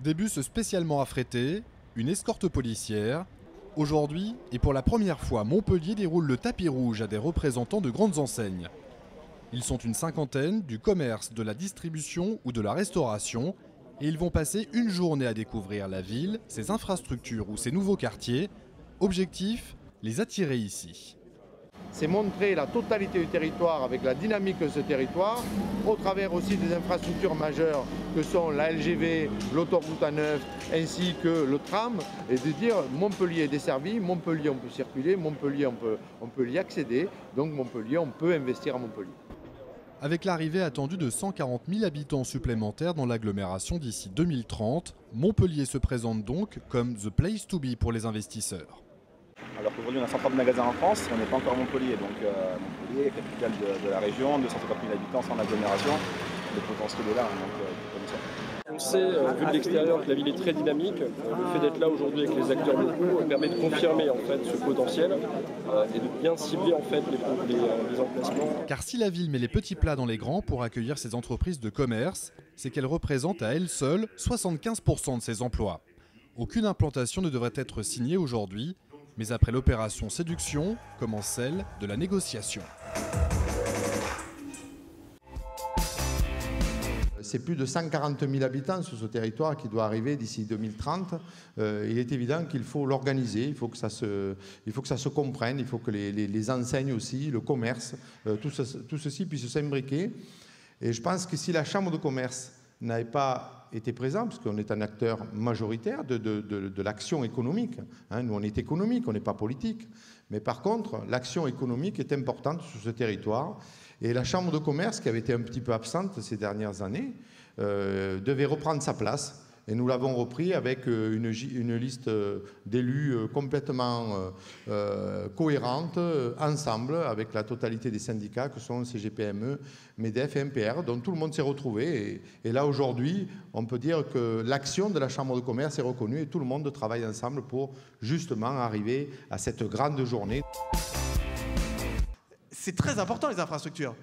Des bus spécialement affrétés, une escorte policière. Aujourd'hui, et pour la première fois, Montpellier déroule le tapis rouge à des représentants de grandes enseignes. Ils sont une cinquantaine, du commerce, de la distribution ou de la restauration, et ils vont passer une journée à découvrir la ville, ses infrastructures ou ses nouveaux quartiers. Objectif, les attirer ici. C'est montrer la totalité du territoire avec la dynamique de ce territoire, au travers aussi des infrastructures majeures que sont la LGV, l'autoroute A9 ainsi que le tram, et de dire Montpellier est desservi, Montpellier on peut circuler, Montpellier on peut y accéder, donc Montpellier on peut investir à Montpellier. Avec l'arrivée attendue de 140 000 habitants supplémentaires dans l'agglomération d'ici 2030, Montpellier se présente donc comme the place to be pour les investisseurs. Alors qu'aujourd'hui on a 130 magasins en France, on n'est pas encore à Montpellier. Donc Montpellier, capitale de la région, 250 000 habitants sans agglomération, le potentiel est là. On sait, vu de l'extérieur, que la ville est très dynamique. Le fait d'être là aujourd'hui avec les acteurs locaux permet de confirmer en fait, ce potentiel et de bien cibler en fait, les emplacements. Car si la ville met les petits plats dans les grands pour accueillir ses entreprises de commerce, c'est qu'elle représente à elle seule 75% de ses emplois. Aucune implantation ne devrait être signée aujourd'hui, mais après l'opération séduction, commence celle de la négociation. C'est plus de 140 000 habitants sur ce territoire qui doit arriver d'ici 2030. Il est évident qu'il faut l'organiser, il faut que ça se comprenne, il faut que les enseignes aussi, le commerce, tout ceci puisse s'imbriquer. Et je pense que si la Chambre de commerce n'avait pas été présente, parce qu'on est un acteur majoritaire de l'action économique, hein, nous on est économique, on n'est pas politique, mais par contre l'action économique est importante sur ce territoire. Et la Chambre de commerce, qui avait été un petit peu absente ces dernières années, devait reprendre sa place. Et nous l'avons repris avec une liste d'élus complètement cohérente, ensemble, avec la totalité des syndicats que sont CGPME, MEDEF et MPR, dont tout le monde s'est retrouvé. Et là, aujourd'hui, on peut dire que l'action de la Chambre de commerce est reconnue et tout le monde travaille ensemble pour justement arriver à cette grande journée. C'est très important les infrastructures,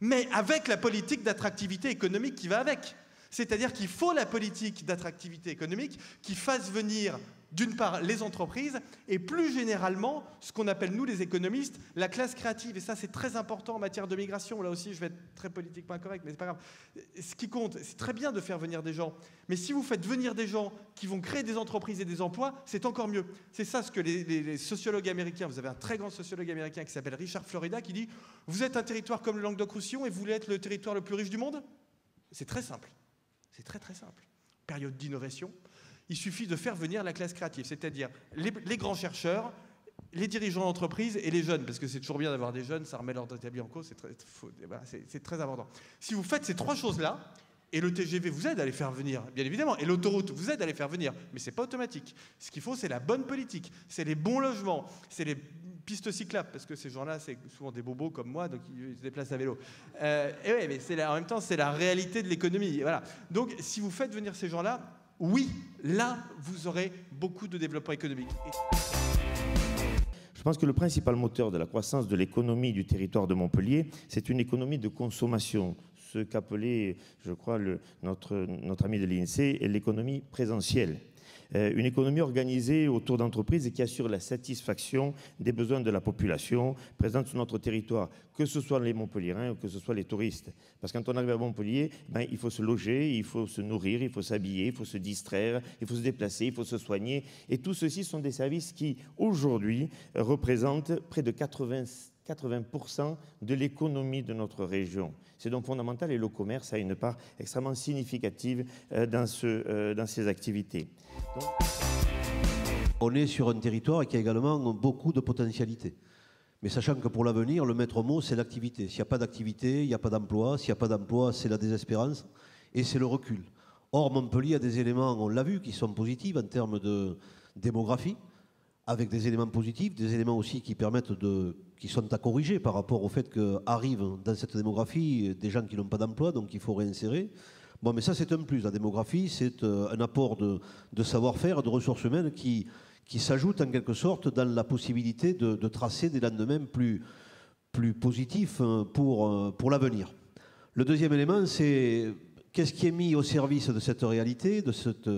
mais avec la politique d'attractivité économique qui va avec. C'est-à-dire qu'il faut la politique d'attractivité économique qui fasse venir, d'une part, les entreprises et plus généralement, ce qu'on appelle, nous les économistes, la classe créative. Et ça, c'est très important en matière de migration. Là aussi, je vais être très politiquement incorrect, mais c'est pas grave. Ce qui compte, c'est très bien de faire venir des gens. Mais si vous faites venir des gens qui vont créer des entreprises et des emplois, c'est encore mieux. C'est ça ce que les sociologues américains, vous avez un très grand sociologue américain qui s'appelle Richard Florida, qui dit « Vous êtes un territoire comme le Languedoc-Roussillon et vous voulez être le territoire le plus riche du monde ?» C'est très simple. C'est très très simple. Période d'innovation. Il suffit de faire venir la classe créative, c'est-à-dire les grands chercheurs, les dirigeants d'entreprise et les jeunes, parce que c'est toujours bien d'avoir des jeunes, ça remet l'ordre établi en cause, c'est très important. Si vous faites ces trois choses-là, et le TGV vous aide à les faire venir, bien évidemment, et l'autoroute vous aide à les faire venir, mais ce n'est pas automatique. Ce qu'il faut, c'est la bonne politique, c'est les bons logements, c'est les pistes cyclables, parce que ces gens-là, c'est souvent des bobos comme moi, donc ils se déplacent à vélo. Et ouais, mais en même temps, c'est la réalité de l'économie. Voilà. Donc, si vous faites venir ces gens-là, oui, là, vous aurez beaucoup de développement économique. Je pense que le principal moteur de la croissance de l'économie du territoire de Montpellier, c'est une économie de consommation. Ce qu'appelait, je crois, notre ami de l'INSEE, l'économie présentielle. Une économie organisée autour d'entreprises et qui assure la satisfaction des besoins de la population présente sur notre territoire, que ce soit les Montpelliérains ou que ce soit les touristes. Parce que quand on arrive à Montpellier, il faut se loger, il faut se nourrir, il faut s'habiller, il faut se distraire, il faut se déplacer, il faut se soigner. Et tout ceci sont des services qui, aujourd'hui, représentent près de 80% de l'économie de notre région. C'est donc fondamental et le commerce a une part extrêmement significative dans ces activités. Donc... On est sur un territoire qui a également beaucoup de potentialités. Mais sachant que pour l'avenir, le maître mot, c'est l'activité. S'il n'y a pas d'activité, il n'y a pas d'emploi. S'il n'y a pas d'emploi, c'est la désespérance et c'est le recul. Or, Montpellier a des éléments, on l'a vu, qui sont positifs en termes de démographie, avec des éléments positifs, des éléments aussi qui permettent qui sont à corriger par rapport au fait qu'arrivent dans cette démographie des gens qui n'ont pas d'emploi, donc il faut réinsérer. Bon, mais ça, c'est un plus. La démographie, c'est un apport de savoir-faire, de ressources humaines qui s'ajoute en quelque sorte dans la possibilité de tracer des lendemains plus positifs pour l'avenir. Le deuxième élément, c'est Qu'est-ce qui est mis au service de cette réalité, de cette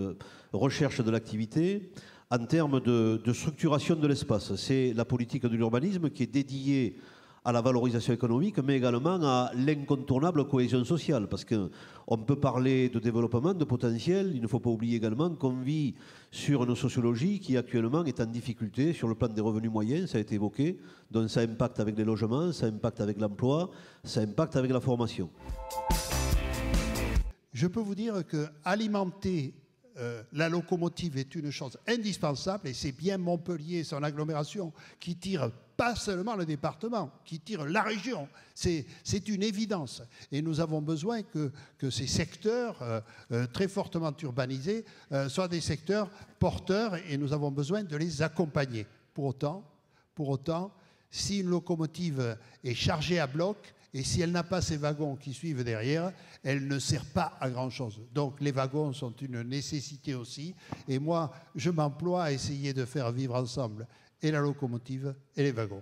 recherche de l'activité en termes de structuration de l'espace? C'est la politique de l'urbanisme qui est dédiée à la valorisation économique, mais également à l'incontournable cohésion sociale. Parce qu'on peut parler de développement, de potentiel, il ne faut pas oublier également qu'on vit sur une sociologie qui actuellement est en difficulté sur le plan des revenus moyens, ça a été évoqué, donc ça impacte avec les logements, ça impacte avec l'emploi, ça impacte avec la formation. Je peux vous dire qu'alimenter la locomotive est une chose indispensable, et c'est bien Montpellier, son agglomération, qui tire pas seulement le département, qui tire la région. C'est une évidence. Et nous avons besoin que ces secteurs très fortement urbanisés soient des secteurs porteurs, et nous avons besoin de les accompagner. Pour autant, si une locomotive est chargée à bloc, et si elle n'a pas ses wagons qui suivent derrière, elle ne sert pas à grand-chose. Donc les wagons sont une nécessité aussi. Et moi, je m'emploie à essayer de faire vivre ensemble et la locomotive et les wagons.